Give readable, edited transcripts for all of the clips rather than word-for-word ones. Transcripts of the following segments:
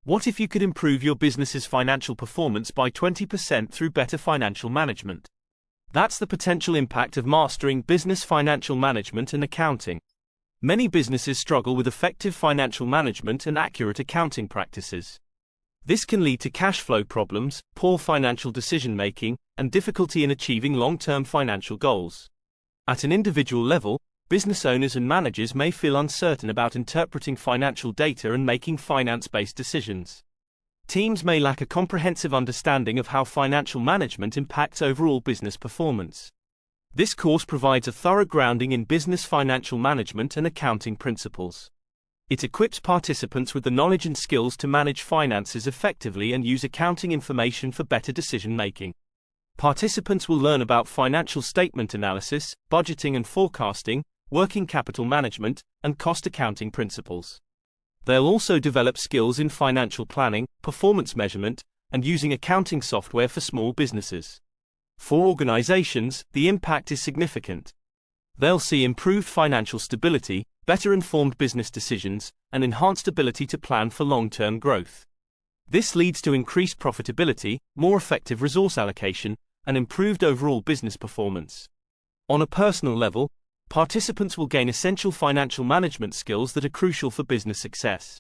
What if you could improve your business's financial performance by 20% through better financial management? That's the potential impact of mastering business financial management and accounting. Many businesses struggle with effective financial management and accurate accounting practices. This can lead to cash flow problems, poor financial decision-making, and difficulty in achieving long-term financial goals. At an individual level, business owners and managers may feel uncertain about interpreting financial data and making finance-based decisions. Teams may lack a comprehensive understanding of how financial management impacts overall business performance. This course provides a thorough grounding in business financial management and accounting principles. It equips participants with the knowledge and skills to manage finances effectively and use accounting information for better decision-making. Participants will learn about financial statement analysis, budgeting and forecasting, working capital management, and cost accounting principles. They'll also develop skills in financial planning, performance measurement, and using accounting software for small businesses. For organizations, the impact is significant. They'll see improved financial stability, better informed business decisions, and enhanced ability to plan for long-term growth. This leads to increased profitability, more effective resource allocation, and improved overall business performance. On a personal level, participants will gain essential financial management skills that are crucial for business success.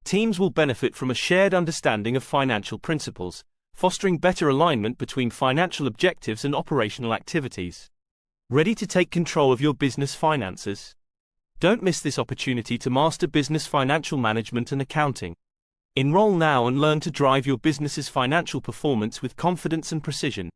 Teams will benefit from a shared understanding of financial principles, fostering better alignment between financial objectives and operational activities. Ready to take control of your business finances? Don't miss this opportunity to master business financial management and accounting. Enroll now and learn to drive your business's financial performance with confidence and precision.